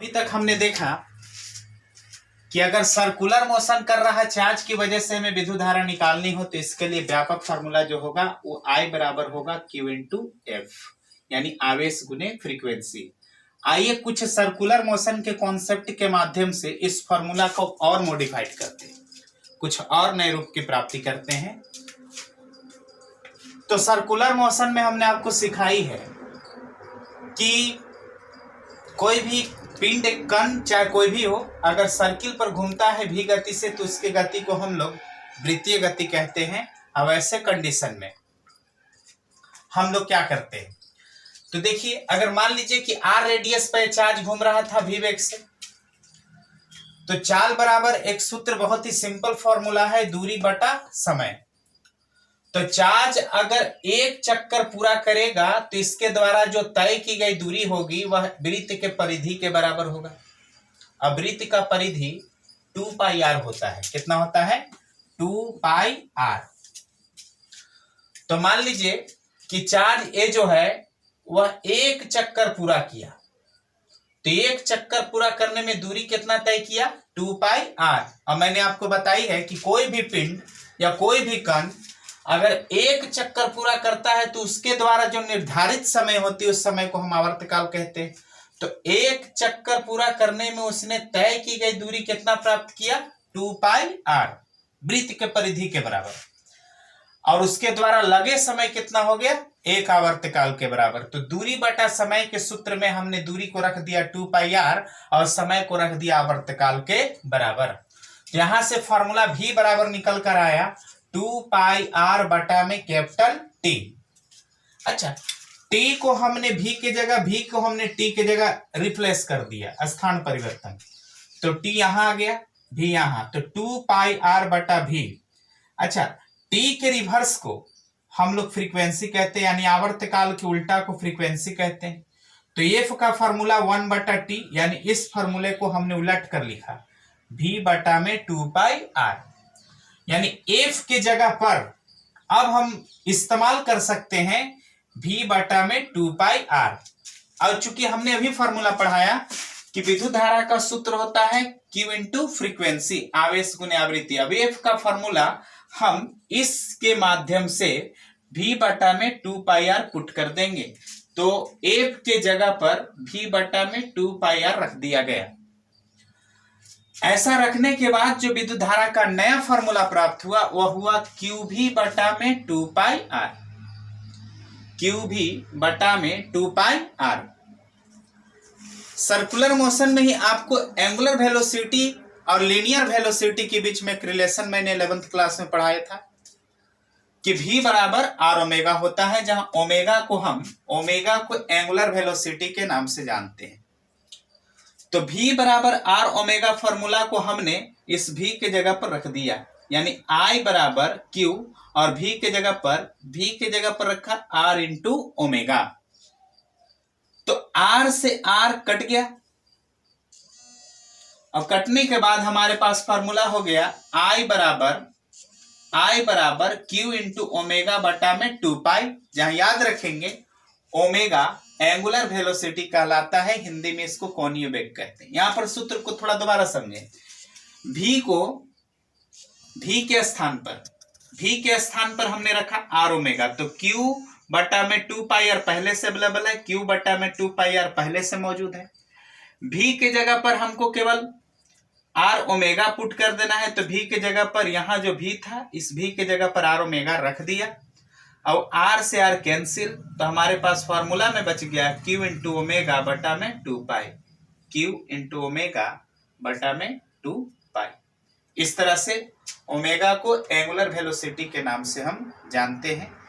अभी तक हमने देखा कि अगर सर्कुलर मोशन कर रहा है चार्ज की वजह से हमें विद्युत धारा निकालनी हो तो इसके लिए व्यापक फार्मूला जो होगा वो I बराबर होगा Q इंटू एफ, यानी आवेश गुने फ्रीक्वेंसी। आइए कुछ सर्कुलर मोशन के कॉन्सेप्ट के माध्यम से इस फार्मूला को और मॉडिफाइड करते हैं, कुछ और नए रूप की प्राप्ति करते हैं। तो सर्कुलर मोशन में हमने आपको सिखाई है कि कोई भी पिंड कण चाहे कोई भी हो, अगर सर्किल पर घूमता है भी गति से तो उसके गति को हम लोग वृत्तीय गति कहते हैं। अब ऐसे कंडीशन में हम लोग क्या करते हैं, तो देखिए अगर मान लीजिए कि r रेडियस पर चार्ज घूम रहा था v वेग से, तो चाल बराबर एक सूत्र, बहुत ही सिंपल फॉर्मूला है, दूरी बटा समय। तो चार्ज अगर एक चक्कर पूरा करेगा तो इसके द्वारा जो तय की गई दूरी होगी वह वृत्त के परिधि के बराबर होगा। अब वृत्त का परिधि 2 पाई r होता है। कितना होता है? 2 पाई r। तो मान लीजिए कि चार्ज ए जो है वह एक चक्कर पूरा किया, तो एक चक्कर पूरा करने में दूरी कितना तय किया? 2 पाई r। अब मैंने आपको बताई है कि कोई भी पिंड या कोई भी कण अगर एक चक्कर पूरा करता है तो उसके द्वारा जो निर्धारित समय होती है उस समय को हम आवर्तकाल कहते हैं। तो एक चक्कर पूरा करने में उसने तय की गई दूरी कितना प्राप्त किया? 2 पाई r, वृत्त के परिधि के बराबर। और उसके द्वारा लगे समय कितना हो गया? एक आवर्तकाल के बराबर। तो दूरी बटा समय के सूत्र में हमने दूरी को रख दिया 2 पाई r और समय को रख दिया आवर्तकाल के बराबर। यहां से फॉर्मूला v बराबर निकल कर आया 2 पाई r बटा में कैपिटल T। अच्छा, T को हमने v के जगह, v को हमने T के जगह रिप्लेस कर दिया, स्थान परिवर्तन। तो T यहां आ गया, v यहां, तो 2 पाई r बटा v। अच्छा, T के रिवर्स को हम लोग फ्रीक्वेंसी कहते हैं, यानी आवर्तकाल के उल्टा को फ्रीक्वेंसी कहते हैं। तो f का फॉर्मूला 1 बटा T, यानी इस फॉर्मूले को हमने उलट कर लिखा v बटा में 2 पाई r, यानी f के जगह पर अब हम इस्तेमाल कर सकते हैं v बटा में 2 पाई r। और चूंकि हमने अभी फॉर्मूला पढ़ाया कि विद्युत धारा का सूत्र होता है q इंटू फ्रीक्वेंसी, आवेश गुने आवृत्ति। अब f का फॉर्मूला हम इसके माध्यम से v बटा में 2 पाई r पुट कर देंगे। तो f के जगह पर v बटा में 2 पाई r रख दिया गया। ऐसा रखने के बाद जो विद्युत धारा का नया फॉर्मूला प्राप्त हुआ वह हुआ QV बटा में 2 पाई r, QV बटा में 2 पाई r। सर्कुलर मोशन में ही आपको एंगुलर वेलोसिटी और लीनियर वेलोसिटी के बीच में एक रिलेशन मैंने 11th क्लास में पढ़ाया था कि v बराबर r ओमेगा होता है, जहां ओमेगा को एंगुलर वेलोसिटी के नाम से जानते हैं। तो v बराबर r ओमेगा फॉर्मूला को हमने इस v के जगह पर रख दिया, यानी I बराबर Q और v के जगह पर रखा r इंटू ओमेगा। तो r से r कट गया, और कटने के बाद हमारे पास फॉर्मूला हो गया I बराबर Q इंटू ओमेगा बटा में 2 पाई, जहां याद रखेंगे ओमेगा एंगुलर वेलोसिटी कहलाता है, हिंदी में इसको कोणीय वेग कहते हैं। यहां पर सूत्र को थोड़ा दोबारा समझें। v को v के स्थान पर हमने रखा r ओमेगा, तो q बटा में 2 पाई r पहले से अवेलेबल है, q बटा में 2 पाई r पहले से मौजूद है। v के जगह पर हमको केवल r ओमेगा पुट कर देना है, तो v के जगह पर यहां जो v था इस v के जगह पर r ओमेगा रख दिया। अब r से r कैंसिल, तो हमारे पास फॉर्मूला में बच गया q इंटू ओमेगा बटा में 2 पाई, q इंटू ओमेगा बटा में 2 पाई। इस तरह से ओमेगा को एंगुलर वेलोसिटी के नाम से हम जानते हैं।